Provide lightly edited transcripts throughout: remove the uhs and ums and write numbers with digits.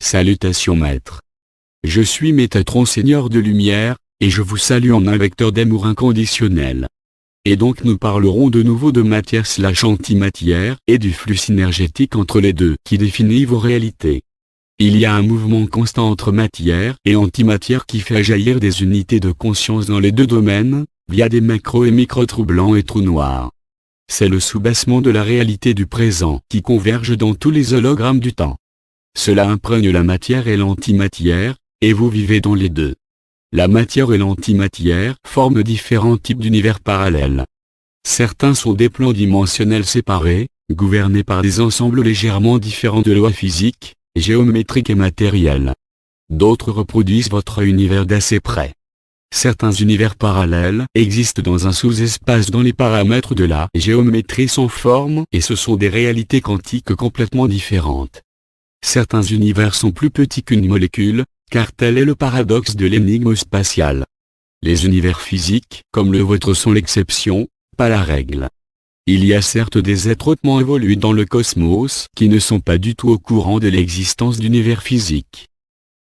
Salutations maître. Je suis Métatron Seigneur de Lumière, et je vous salue en un vecteur d'amour inconditionnel. Et donc nous parlerons de nouveau de matière/antimatière et du flux synergétique entre les deux qui définit vos réalités. Il y a un mouvement constant entre matière et antimatière qui fait jaillir des unités de conscience dans les deux domaines, via des macro et micro-trous blancs et trous noirs. C'est le soubassement de la réalité du présent qui converge dans tous les hologrammes du temps. Cela imprègne la matière et l'antimatière, et vous vivez dans les deux. La matière et l'antimatière forment différents types d'univers parallèles. Certains sont des plans dimensionnels séparés, gouvernés par des ensembles légèrement différents de lois physiques, géométriques et matérielles. D'autres reproduisent votre univers d'assez près. Certains univers parallèles existent dans un sous-espace dont les paramètres de la géométrie sont formes et ce sont des réalités quantiques complètement différentes. Certains univers sont plus petits qu'une molécule, car tel est le paradoxe de l'énigme spatiale. Les univers physiques, comme le vôtre, sont l'exception, pas la règle. Il y a certes des êtres hautement évolués dans le cosmos qui ne sont pas du tout au courant de l'existence d'univers physiques.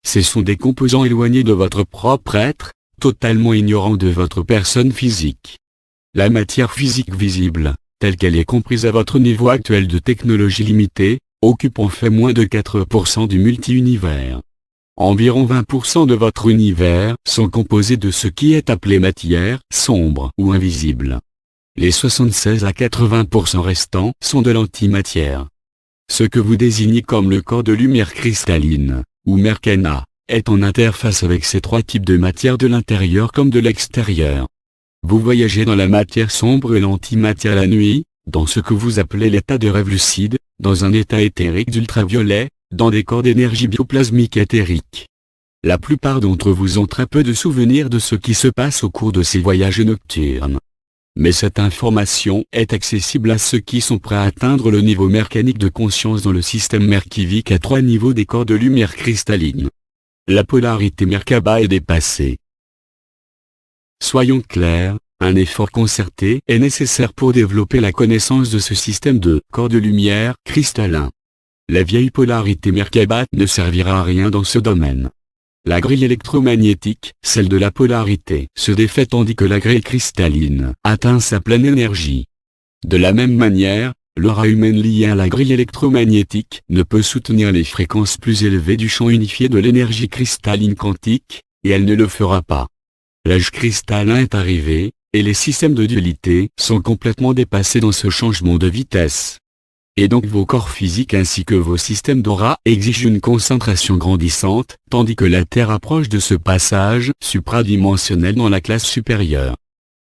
Ce sont des composants éloignés de votre propre être, totalement ignorants de votre personne physique. La matière physique visible, telle qu'elle est comprise à votre niveau actuel de technologie limitée, occupe en fait moins de 4% du multi-univers. Environ 20% de votre univers sont composés de ce qui est appelé matière, sombre ou invisible. Les 76 à 80% restants sont de l'antimatière. Ce que vous désignez comme le corps de lumière cristalline, ou Merkana, est en interface avec ces trois types de matière de l'intérieur comme de l'extérieur. Vous voyagez dans la matière sombre et l'antimatière la nuit, dans ce que vous appelez l'état de rêve lucide, dans un état éthérique d'ultraviolet, dans des corps d'énergie bioplasmique éthérique. La plupart d'entre vous ont très peu de souvenirs de ce qui se passe au cours de ces voyages nocturnes. Mais cette information est accessible à ceux qui sont prêts à atteindre le niveau mercanique de conscience dans le système merkivique à 3 niveaux des corps de lumière cristalline. La polarité Merkaba est dépassée. Soyons clairs, un effort concerté est nécessaire pour développer la connaissance de ce système de corps de lumière cristallin. La vieille polarité Merkaba ne servira à rien dans ce domaine. La grille électromagnétique, celle de la polarité, se défait tandis que la grille cristalline atteint sa pleine énergie. De la même manière, l'aura humaine liée à la grille électromagnétique ne peut soutenir les fréquences plus élevées du champ unifié de l'énergie cristalline quantique, et elle ne le fera pas. L'âge cristallin est arrivé, et les systèmes de dualité sont complètement dépassés dans ce changement de vitesse. Et donc vos corps physiques ainsi que vos systèmes d'aura exigent une concentration grandissante, tandis que la Terre approche de ce passage supradimensionnel dans la classe supérieure.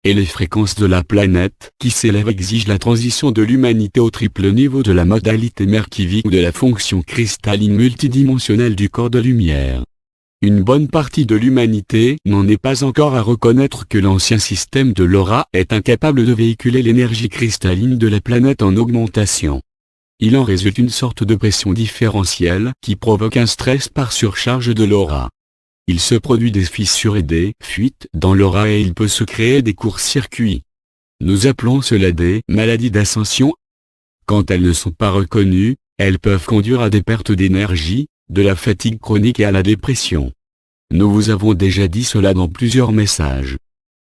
Et les fréquences de la planète qui s'élèvent exigent la transition de l'humanité au triple niveau de la modalité merkivique ou de la fonction cristalline multidimensionnelle du corps de lumière. Une bonne partie de l'humanité n'en est pas encore à reconnaître que l'ancien système de l'aura est incapable de véhiculer l'énergie cristalline de la planète en augmentation. Il en résulte une sorte de pression différentielle qui provoque un stress par surcharge de l'aura. Il se produit des fissures et des fuites dans l'aura et il peut se créer des courts-circuits. Nous appelons cela des maladies d'ascension. Quand elles ne sont pas reconnues, elles peuvent conduire à des pertes d'énergie, de la fatigue chronique et à la dépression. Nous vous avons déjà dit cela dans plusieurs messages.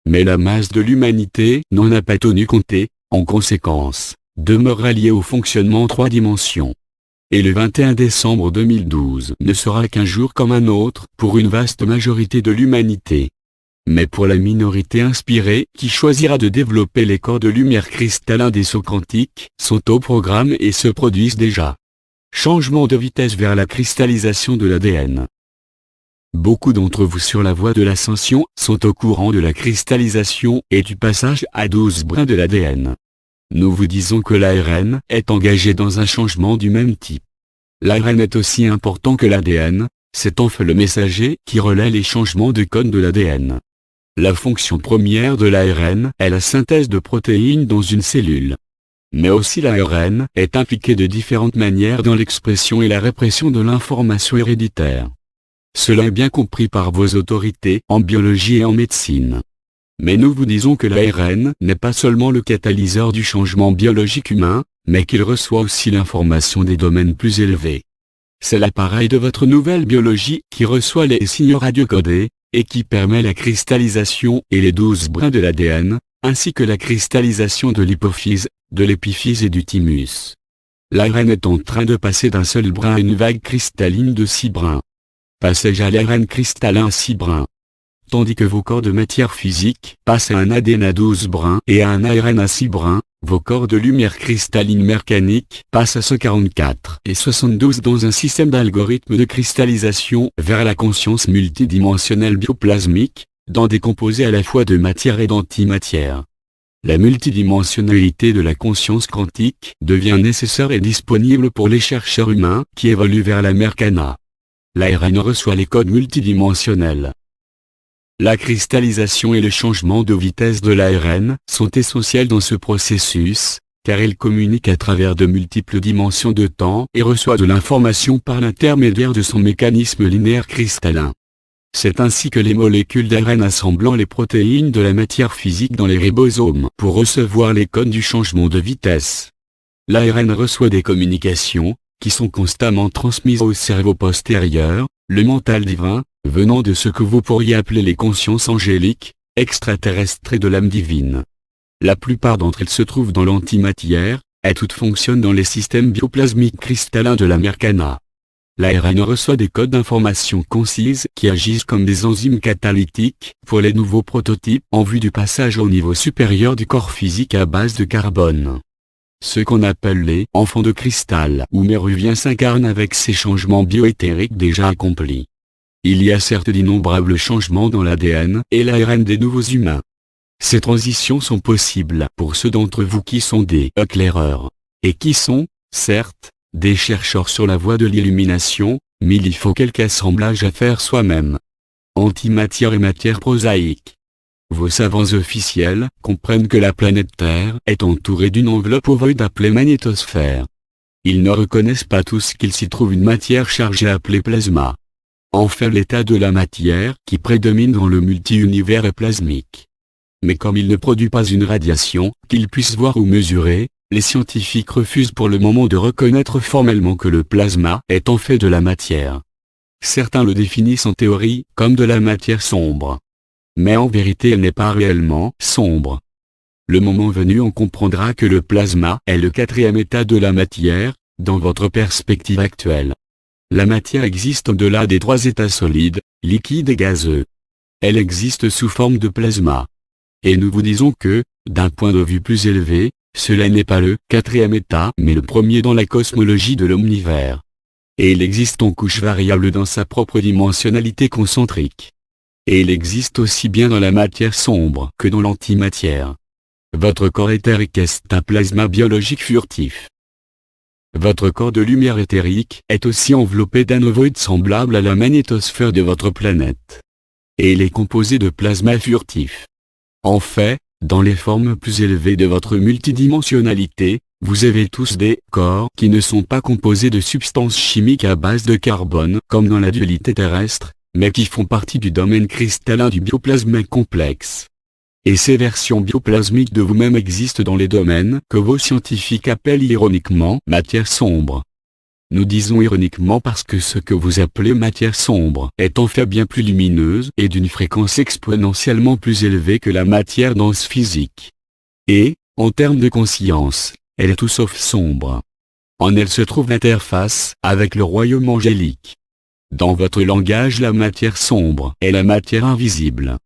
Mais la masse de l'humanité n'en a pas tenu compte et, en conséquence, demeure liée au fonctionnement en 3 dimensions. Et le 21 décembre 2012 ne sera qu'un jour comme un autre pour une vaste majorité de l'humanité. Mais pour la minorité inspirée qui choisira de développer les corps de lumière cristallins des sauts quantiques, sont au programme et se produisent déjà. Changement de vitesse vers la cristallisation de l'ADN. Beaucoup d'entre vous sur la voie de l'ascension sont au courant de la cristallisation et du passage à 12 brins de l'ADN. Nous vous disons que l'ARN est engagé dans un changement du même type. L'ARN est aussi important que l'ADN, c'est en fait le messager qui relaie les changements de code de l'ADN. La fonction première de l'ARN est la synthèse de protéines dans une cellule. Mais aussi l'ARN est impliqué de différentes manières dans l'expression et la répression de l'information héréditaire. Cela est bien compris par vos autorités en biologie et en médecine. Mais nous vous disons que l'ARN n'est pas seulement le catalyseur du changement biologique humain, mais qu'il reçoit aussi l'information des domaines plus élevés. C'est l'appareil de votre nouvelle biologie qui reçoit les signaux radiocodés, et qui permet la cristallisation et les 12 brins de l'ADN, ainsi que la cristallisation de l'hypophyse, de l'épiphyse et du thymus. L'ARN est en train de passer d'un seul brin à une vague cristalline de 6 brins. Passage à l'ARN cristallin à 6 brins. Tandis que vos corps de matière physique passent à un ADN à 12 brins et à un ARN à 6 brins, vos corps de lumière cristalline mécanique passent à 144 et 72 dans un système d'algorithmes de cristallisation vers la conscience multidimensionnelle bioplasmique, dans des composés à la fois de matière et d'antimatière. La multidimensionnalité de la conscience quantique devient nécessaire et disponible pour les chercheurs humains qui évoluent vers la Merkana. L'ARN reçoit les codes multidimensionnels. La cristallisation et le changement de vitesse de l'ARN sont essentiels dans ce processus, car il communique à travers de multiples dimensions de temps et reçoit de l'information par l'intermédiaire de son mécanisme linéaire cristallin. C'est ainsi que les molécules d'ARN assemblant les protéines de la matière physique dans les ribosomes pour recevoir les codes du changement de vitesse. L'ARN reçoit des communications, qui sont constamment transmises au cerveau postérieur, le mental divin, venant de ce que vous pourriez appeler les consciences angéliques, extraterrestres et de l'âme divine. La plupart d'entre elles se trouvent dans l'antimatière, et toutes fonctionnent dans les systèmes bioplasmiques cristallins de la Merkana. L'ARN reçoit des codes d'information concises qui agissent comme des enzymes catalytiques pour les nouveaux prototypes en vue du passage au niveau supérieur du corps physique à base de carbone. Ce qu'on appelle les « enfants de cristal » ou méruviens s'incarnent avec ces changements bioéthériques déjà accomplis. Il y a certes d'innombrables changements dans l'ADN et l'ARN des nouveaux humains. Ces transitions sont possibles pour ceux d'entre vous qui sont des éclaireurs, et qui sont, certes, des chercheurs sur la voie de l'illumination, mais il faut quelque assemblage à faire soi-même. Antimatière et matière prosaïque. Vos savants officiels comprennent que la planète Terre est entourée d'une enveloppe ovoïde appelée magnétosphère. Ils ne reconnaissent pas tous qu'il s'y trouve une matière chargée appelée plasma. Enfin, l'état de la matière qui prédomine dans le multi-univers est plasmique. Mais comme il ne produit pas une radiation qu'ils puissent voir ou mesurer, les scientifiques refusent pour le moment de reconnaître formellement que le plasma est en fait de la matière. Certains le définissent en théorie comme de la matière sombre. Mais en vérité elle n'est pas réellement sombre. Le moment venu on comprendra que le plasma est le 4e état de la matière, dans votre perspective actuelle. La matière existe au-delà des 3 états solides, liquide et gazeux. Elle existe sous forme de plasma. Et nous vous disons que, d'un point de vue plus élevé, cela n'est pas le 4e état mais le premier dans la cosmologie de l'omnivers. Et il existe en couches variables dans sa propre dimensionnalité concentrique. Et il existe aussi bien dans la matière sombre que dans l'antimatière. Votre corps éthérique est un plasma biologique furtif. Votre corps de lumière éthérique est aussi enveloppé d'un ovoïde semblable à la magnétosphère de votre planète. Et il est composé de plasma furtif. En fait, dans les formes plus élevées de votre multidimensionnalité, vous avez tous des corps qui ne sont pas composés de substances chimiques à base de carbone comme dans la dualité terrestre, mais qui font partie du domaine cristallin du bioplasme complexe. Et ces versions bioplasmiques de vous-même existent dans les domaines que vos scientifiques appellent ironiquement matière sombre. Nous disons ironiquement parce que ce que vous appelez matière sombre est en fait bien plus lumineuse et d'une fréquence exponentiellement plus élevée que la matière dense physique. Et, en termes de conscience, elle est tout sauf sombre. En elle se trouve l'interface avec le royaume angélique. Dans votre langage, la matière sombre est la matière invisible.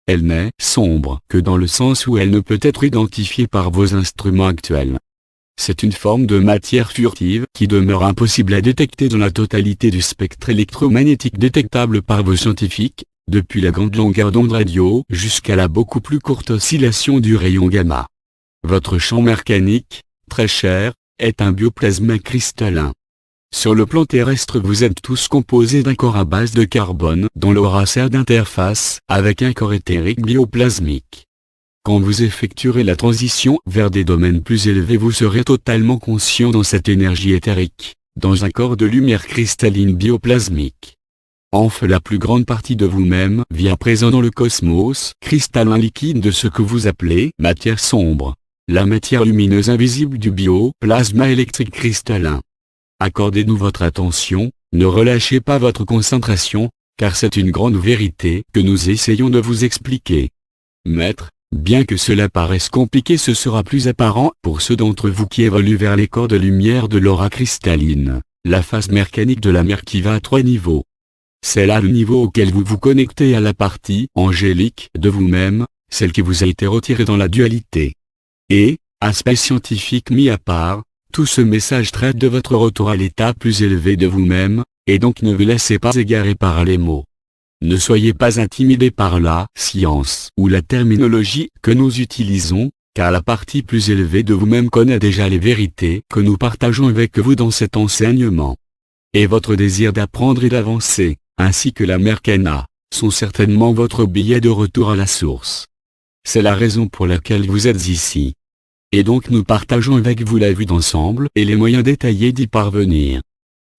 Elle n'est sombre que dans le sens où elle ne peut être identifiée par vos instruments actuels. C'est une forme de matière furtive qui demeure impossible à détecter dans la totalité du spectre électromagnétique détectable par vos scientifiques, depuis la grande longueur d'onde radio jusqu'à la beaucoup plus courte oscillation du rayon gamma. Votre champ mécanique, très cher, est un bioplasme cristallin. Sur le plan terrestre vous êtes tous composés d'un corps à base de carbone dont l'aura sert d'interface avec un corps éthérique bioplasmique. Quand vous effectuerez la transition vers des domaines plus élevés vous serez totalement conscient dans cette énergie éthérique, dans un corps de lumière cristalline bioplasmique. Enfin la plus grande partie de vous-même vit à présent dans le cosmos cristallin liquide de ce que vous appelez matière sombre, la matière lumineuse invisible du bioplasma électrique cristallin. Accordez-nous votre attention, Ne relâchez pas votre concentration, car c'est une grande vérité que nous essayons de vous expliquer. Maître, bien que cela paraisse compliqué, ce sera plus apparent pour ceux d'entre vous qui évoluent vers les corps de lumière de l'aura cristalline, la phase mécanique de la mer qui va à 3 niveaux. C'est là le niveau auquel vous vous connectez à la partie angélique de vous-même, celle qui vous a été retirée dans la dualité. Et, aspect scientifique mis à part, tout ce message traite de votre retour à l'état plus élevé de vous-même, et donc ne vous laissez pas égarer par les mots. Ne soyez pas intimidés par la science ou la terminologie que nous utilisons, car la partie plus élevée de vous-même connaît déjà les vérités que nous partageons avec vous dans cet enseignement. Et votre désir d'apprendre et d'avancer, ainsi que la Merkana, sont certainement votre billet de retour à la source. C'est la raison pour laquelle vous êtes ici. Et donc nous partageons avec vous la vue d'ensemble et les moyens détaillés d'y parvenir.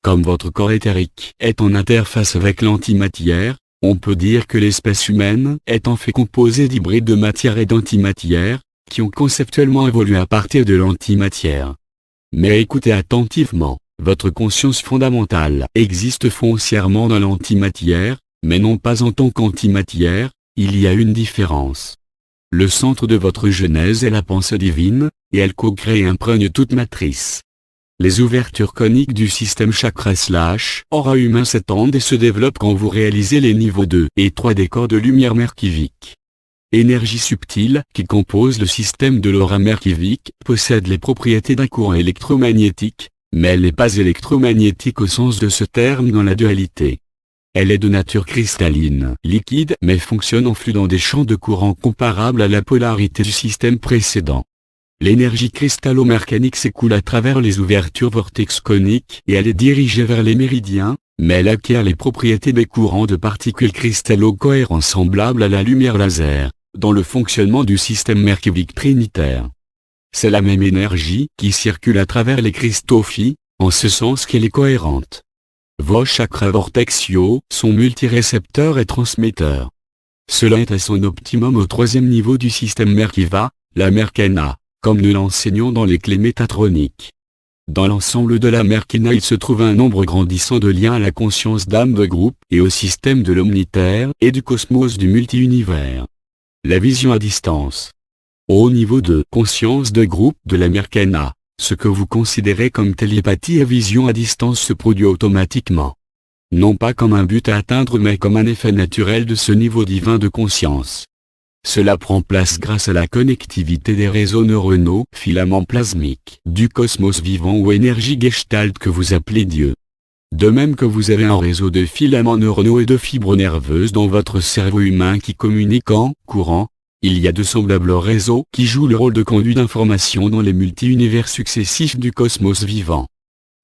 Comme votre corps éthérique est en interface avec l'antimatière, on peut dire que l'espèce humaine est en fait composée d'hybrides de matière et d'antimatière, qui ont conceptuellement évolué à partir de l'antimatière. Mais écoutez attentivement, votre conscience fondamentale existe foncièrement dans l'antimatière, mais non pas en tant qu'antimatière, il y a une différence. Le centre de votre genèse est la pensée divine, et elle co-crée et imprègne toute matrice. Les ouvertures coniques du système chakra/aura humain s'étendent et se développent quand vous réalisez les niveaux 2 et 3 des corps de lumière merkivique. Énergie subtile qui compose le système de l'aura merkivique possède les propriétés d'un courant électromagnétique, mais elle n'est pas électromagnétique au sens de ce terme dans la dualité. Elle est de nature cristalline, liquide, mais fonctionne en flux dans des champs de courant comparables à la polarité du système précédent. L'énergie cristallo-mercanique s'écoule à travers les ouvertures vortex coniques et elle est dirigée vers les méridiens, mais elle acquiert les propriétés des courants de particules cristallo-cohérents semblables à la lumière laser, dans le fonctionnement du système merkivique trinitaire. C'est la même énergie qui circule à travers les cristaux phi, en ce sens qu'elle est cohérente. Vos chakras vortexiaux sont multirécepteurs et transmetteurs. Cela est à son optimum au 3e niveau du système Merkiva, la Merkana, comme nous l'enseignons dans les clés métatroniques. Dans l'ensemble de la Merkina il se trouve un nombre grandissant de liens à la conscience d'âme de groupe et au système de l'omnitaire et du cosmos du multi-univers. La vision à distance. Au niveau de conscience de groupe de la Merkana, ce que vous considérez comme télépathie et vision à distance se produit automatiquement. Non pas comme un but à atteindre mais comme un effet naturel de ce niveau divin de conscience. Cela prend place grâce à la connectivité des réseaux neuronaux, filaments plasmiques, du cosmos vivant ou énergie gestalt que vous appelez Dieu. De même que vous avez un réseau de filaments neuronaux et de fibres nerveuses dans votre cerveau humain qui communiquent en courant, il y a de semblables réseaux qui jouent le rôle de conduit d'information dans les multi-univers successifs du cosmos vivant.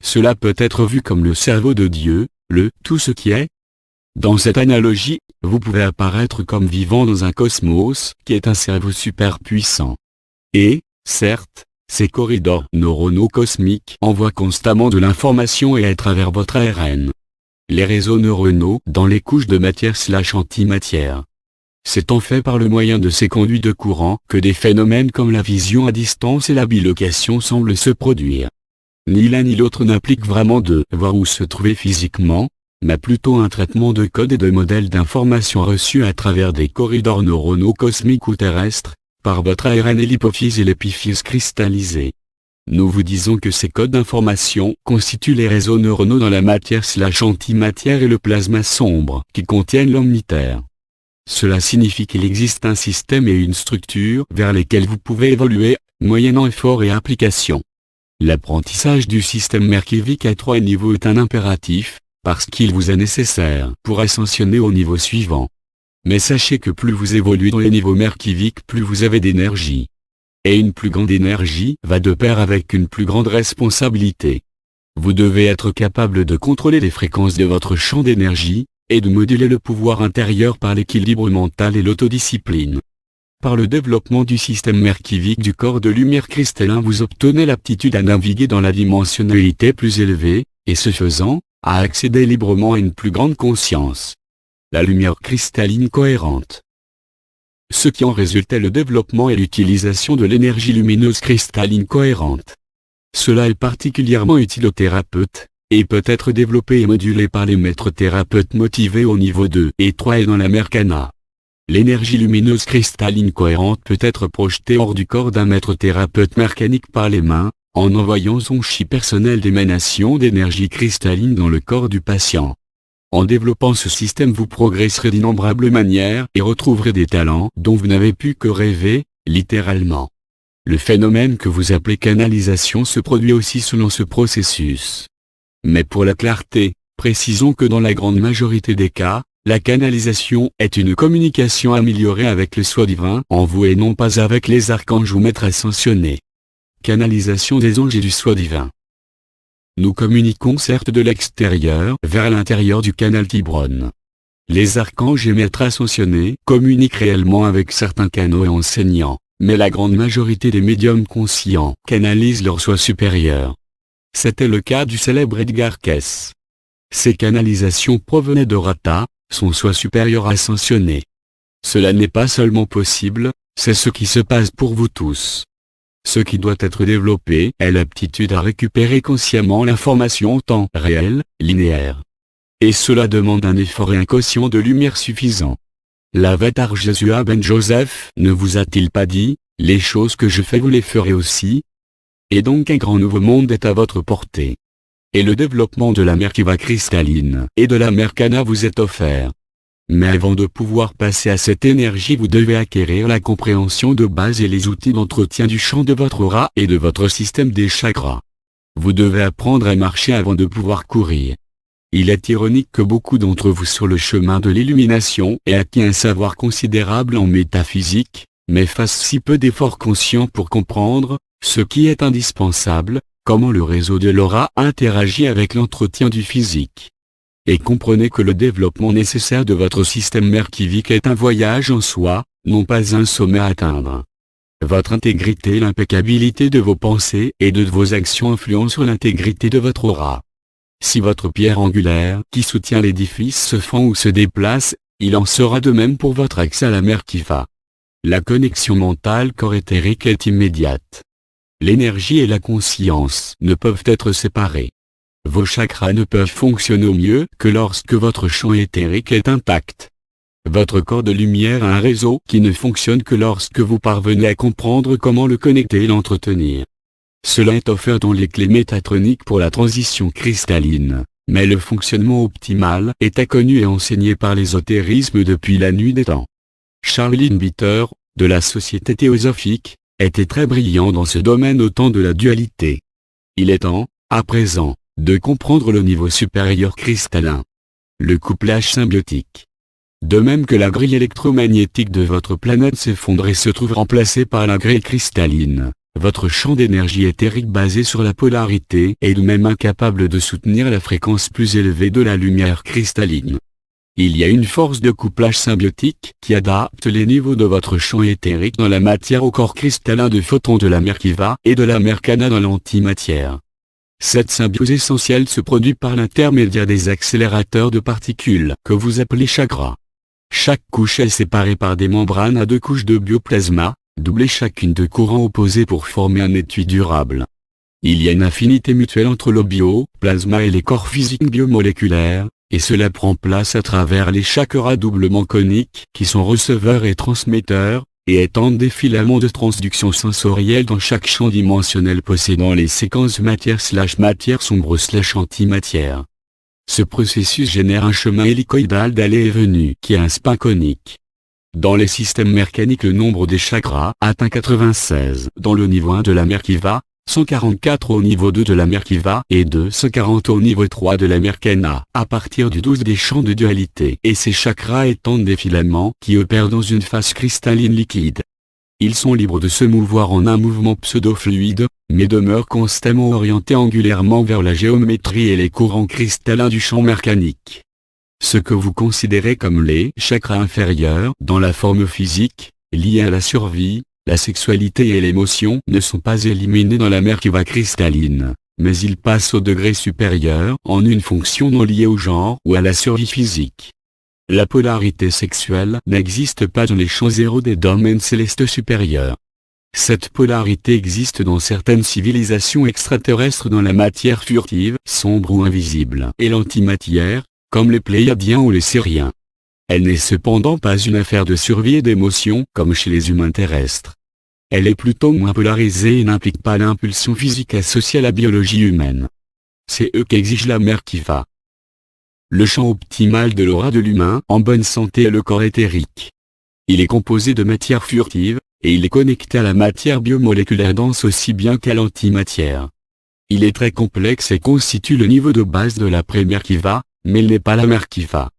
Cela peut être vu comme le cerveau de Dieu, le « tout ce qui est ». Dans cette analogie, vous pouvez apparaître comme vivant dans un cosmos qui est un cerveau super puissant. Et, certes, ces corridors neuronaux cosmiques envoient constamment de l'information et à travers votre ARN. Les réseaux neuronaux dans les couches de matière/antimatière. C'est en fait par le moyen de ces conduits de courant que des phénomènes comme la vision à distance et la bilocation semblent se produire. Ni l'un ni l'autre n'implique vraiment de voir où se trouver physiquement, mais plutôt un traitement de codes et de modèles d'informations reçus à travers des corridors neuronaux cosmiques ou terrestres, par votre ARN et l'hypophyse et l'épiphyse cristallisée. Nous vous disons que ces codes d'information constituent les réseaux neuronaux dans la matière/antimatière et le plasma sombre qui contiennent l'omnitaire. Cela signifie qu'il existe un système et une structure vers lesquels vous pouvez évoluer, moyennant effort et application. L'apprentissage du système merkivique à 3 niveaux est un impératif, parce qu'il vous est nécessaire pour ascensionner au niveau suivant. Mais sachez que plus vous évoluez dans les niveaux merkiviques, plus vous avez d'énergie. Et une plus grande énergie va de pair avec une plus grande responsabilité. Vous devez être capable de contrôler les fréquences de votre champ d'énergie, et de moduler le pouvoir intérieur par l'équilibre mental et l'autodiscipline. Par le développement du système merkivique du corps de lumière cristallin vous obtenez l'aptitude à naviguer dans la dimensionnalité plus élevée, et ce faisant, à accéder librement à une plus grande conscience. La lumière cristalline cohérente. Ce qui en résulte est le développement et l'utilisation de l'énergie lumineuse cristalline cohérente. Cela est particulièrement utile aux thérapeutes, et peut être développé et modulé par les maîtres thérapeutes motivés au niveau 2 et 3 et dans la Merkaba. L'énergie lumineuse cristalline cohérente peut être projetée hors du corps d'un maître thérapeute mercanique par les mains, en envoyant son chi personnel d'émanation d'énergie cristalline dans le corps du patient. En développant ce système, vous progresserez d'innombrables manières et retrouverez des talents dont vous n'avez pu que rêver, littéralement. Le phénomène que vous appelez canalisation se produit aussi selon ce processus. Mais pour la clarté, précisons que dans la grande majorité des cas, la canalisation est une communication améliorée avec le soi divin en vous et non pas avec les archanges ou maîtres ascensionnés. Canalisation des anges et du soi divin. Nous communiquons certes de l'extérieur vers l'intérieur du canal Tibron. Les archanges et maîtres ascensionnés communiquent réellement avec certains canaux et enseignants, mais la grande majorité des médiums conscients canalisent leur soi supérieur. C'était le cas du célèbre Edgar Cayce. Ces canalisations provenaient de Rata, son soi supérieur ascensionné. Cela n'est pas seulement possible, c'est ce qui se passe pour vous tous. Ce qui doit être développé est l'aptitude à récupérer consciemment l'information en temps réel, linéaire. Et cela demande un effort et un quotient de lumière suffisant. L'avatar Jésus Ben Joseph ne vous a-t-il pas dit, « Les choses que je fais vous les ferez aussi » Et donc un grand nouveau monde est à votre portée. Et le développement de la Merkaba cristalline et de la Merkaba vous est offert. Mais avant de pouvoir passer à cette énergie, vous devez acquérir la compréhension de base et les outils d'entretien du champ de votre aura et de votre système des chakras. Vous devez apprendre à marcher avant de pouvoir courir. Il est ironique que beaucoup d'entre vous sur le chemin de l'illumination aient acquis un savoir considérable en métaphysique, mais fassent si peu d'efforts conscients pour comprendre, ce qui est indispensable, comment le réseau de l'aura interagit avec l'entretien du physique. Et comprenez que le développement nécessaire de votre système merkivique est un voyage en soi, non pas un sommet à atteindre. Votre intégrité et l'impeccabilité de vos pensées et de vos actions influencent sur l'intégrité de votre aura. Si votre pierre angulaire qui soutient l'édifice se fend ou se déplace, il en sera de même pour votre accès à la Merkaba. La connexion mentale corps éthérique est immédiate. L'énergie et la conscience ne peuvent être séparées. Vos chakras ne peuvent fonctionner au mieux que lorsque votre champ éthérique est intact. Votre corps de lumière a un réseau qui ne fonctionne que lorsque vous parvenez à comprendre comment le connecter et l'entretenir. Cela est offert dans les clés métatroniques pour la transition cristalline, mais le fonctionnement optimal est inconnu et enseigné par l'ésotérisme depuis la nuit des temps. Charles Bitter, de la Société théosophique, était très brillant dans ce domaine au temps de la dualité. Il est temps, à présent, de comprendre le niveau supérieur cristallin. Le couplage symbiotique. De même que la grille électromagnétique de votre planète s'effondre et se trouve remplacée par la grille cristalline, votre champ d'énergie éthérique basé sur la polarité est lui-même incapable de soutenir la fréquence plus élevée de la lumière cristalline. Il y a une force de couplage symbiotique qui adapte les niveaux de votre champ éthérique dans la matière au corps cristallin de photons de la Merkaba et de la Merkaba dans l'antimatière. Cette symbiose essentielle se produit par l'intermédiaire des accélérateurs de particules que vous appelez chakras. Chaque couche est séparée par des membranes à 2 couches de bioplasma, doublées chacune de courants opposés pour former un étui durable. Il y a une affinité mutuelle entre le bioplasma et les corps physiques biomoléculaires, et cela prend place à travers les chakras doublement coniques qui sont receveurs et transmetteurs, et étendent des filaments de transduction sensorielle dans chaque champ dimensionnel possédant les séquences matière/matière sombre/antimatière. Ce processus génère un chemin hélicoïdal d'aller et venue qui est un spin conique. Dans les systèmes mercaniques, le nombre des chakras atteint 96 dans le niveau 1 de la Merkaba, 144 au niveau 2 de la Merkaba et 240 au niveau 3 de la Merkaba à partir du 12 des champs de dualité, et ces chakras étendent des filaments qui opèrent dans une phase cristalline liquide. Ils sont libres de se mouvoir en un mouvement pseudo-fluide, mais demeurent constamment orientés angulairement vers la géométrie et les courants cristallins du champ mercanique. Ce que vous considérez comme les chakras inférieurs dans la forme physique, liés à la survie, la sexualité et l'émotion ne sont pas éliminés dans la Merkaba cristalline, mais ils passent au degré supérieur en une fonction non liée au genre ou à la survie physique. La polarité sexuelle n'existe pas dans les champs zéro des domaines célestes supérieurs. Cette polarité existe dans certaines civilisations extraterrestres dans la matière furtive, sombre ou invisible, et l'antimatière, comme les Pléiadiens ou les Siriens. Elle n'est cependant pas une affaire de survie et d'émotion comme chez les humains terrestres. Elle est plutôt moins polarisée et n'implique pas l'impulsion physique associée à la biologie humaine. C'est eux qu'exige la mère qui va. Le champ optimal de l'aura de l'humain en bonne santé est le corps éthérique. Il est composé de matière furtive, et il est connecté à la matière biomoléculaire dense aussi bien qu'à l'antimatière. Il est très complexe et constitue le niveau de base de la première qui va, mais il n'est pas la mère qui va.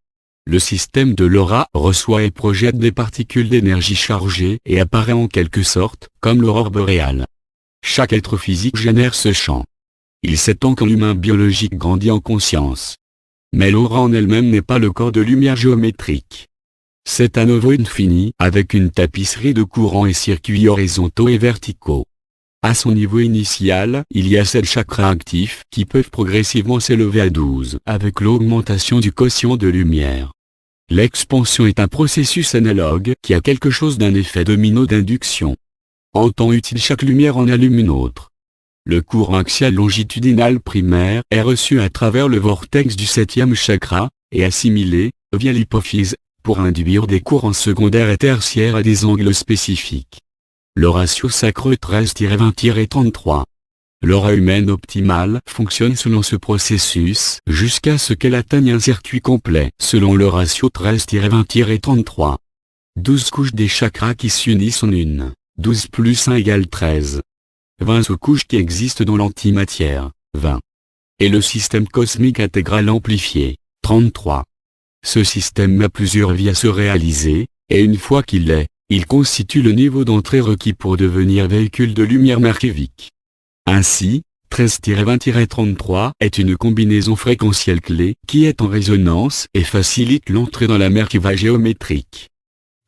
Le système de l'aura reçoit et projette des particules d'énergie chargées et apparaît en quelque sorte comme l'aurore boréale. Chaque être physique génère ce champ. Il s'étend quand l'humain biologique grandit en conscience. Mais l'aura en elle-même n'est pas le corps de lumière géométrique. C'est un ovo infini avec une tapisserie de courants et circuits horizontaux et verticaux. À son niveau initial, il y a 7 chakras actifs qui peuvent progressivement s'élever à 12 avec l'augmentation du quotient de lumière. L'expansion est un processus analogue qui a quelque chose d'un effet domino d'induction. En temps utile, chaque lumière en allume une autre. Le courant axial longitudinal primaire est reçu à travers le vortex du 7e chakra, et assimilé, via l'hypophyse, pour induire des courants secondaires et tertiaires à des angles spécifiques. Le ratio sacré 13-20-33. L'aura humaine optimale fonctionne selon ce processus jusqu'à ce qu'elle atteigne un circuit complet selon le ratio 13-20-33. 12 couches des chakras qui s'unissent en une, 12 plus 1 égale 13. 20 sous-couches qui existent dans l'antimatière, 20. Et le système cosmique intégral amplifié, 33. Ce système a plusieurs vies à se réaliser, et une fois qu'il l'est, il constitue le niveau d'entrée requis pour devenir véhicule de lumière merkévique. Ainsi, 13-20-33 est une combinaison fréquentielle clé qui est en résonance et facilite l'entrée dans la Merkava géométrique.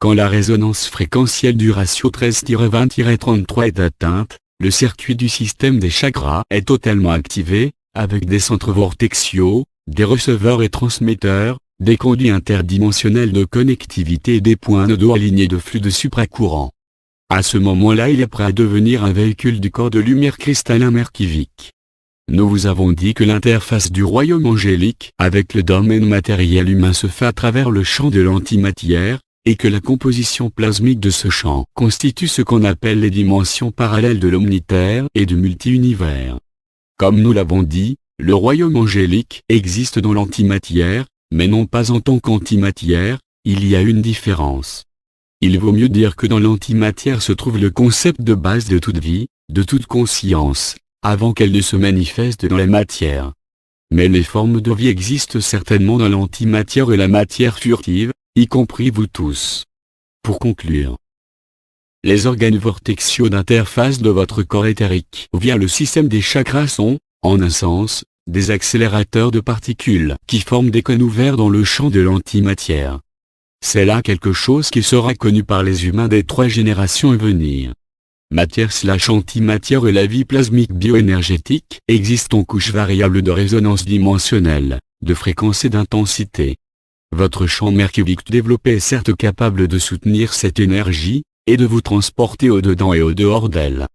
Quand la résonance fréquentielle du ratio 13-20-33 est atteinte, le circuit du système des chakras est totalement activé, avec des centres vortexiaux, des receveurs et transmetteurs, des conduits interdimensionnels de connectivité et des points nodaux alignés de flux de supracourant. À ce moment-là, il est prêt à devenir un véhicule du corps de lumière cristallin merkivique. Nous vous avons dit que l'interface du royaume angélique avec le domaine matériel humain se fait à travers le champ de l'antimatière, et que la composition plasmique de ce champ constitue ce qu'on appelle les dimensions parallèles de l'omnitaire et du multi-univers. Comme nous l'avons dit, le royaume angélique existe dans l'antimatière, mais non pas en tant qu'antimatière, il y a une différence. Il vaut mieux dire que dans l'antimatière se trouve le concept de base de toute vie, de toute conscience, avant qu'elle ne se manifeste dans la matière. Mais les formes de vie existent certainement dans l'antimatière et la matière furtive, y compris vous tous. Pour conclure, les organes vortexiaux d'interface de votre corps éthérique via le système des chakras sont, en un sens, des accélérateurs de particules qui forment des cônes ouverts dans le champ de l'antimatière. C'est là quelque chose qui sera connu par les humains des 3 générations à venir. Matière/antimatière et la vie plasmique bioénergétique existent en couches variables de résonance dimensionnelle, de fréquence et d'intensité. Votre champ merkivique développé est certes capable de soutenir cette énergie, et de vous transporter au-dedans et au-dehors d'elle.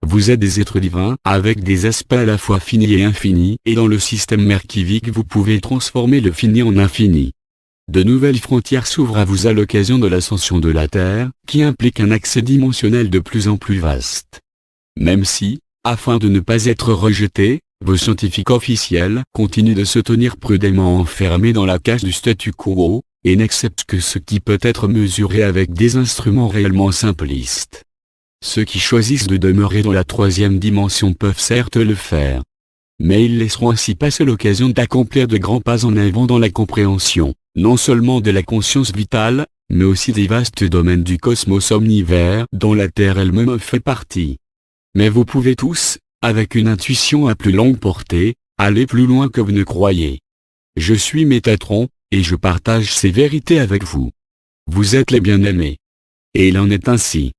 Vous êtes des êtres divins avec des aspects à la fois finis et infinis, et dans le système merkivique vous pouvez transformer le fini en infini. De nouvelles frontières s'ouvrent à vous à l'occasion de l'ascension de la Terre, qui implique un accès dimensionnel de plus en plus vaste. Même si, afin de ne pas être rejetés, vos scientifiques officiels continuent de se tenir prudemment enfermés dans la cage du statu quo, et n'acceptent que ce qui peut être mesuré avec des instruments réellement simplistes. Ceux qui choisissent de demeurer dans la 3e dimension peuvent certes le faire. Mais ils laisseront ainsi passer l'occasion d'accomplir de grands pas en avant dans la compréhension, non seulement de la conscience vitale, mais aussi des vastes domaines du cosmos omnivers dont la Terre elle-même fait partie. Mais vous pouvez tous, avec une intuition à plus longue portée, aller plus loin que vous ne croyez. Je suis Métatron, et je partage ces vérités avec vous. Vous êtes les bien-aimés. Et il en est ainsi.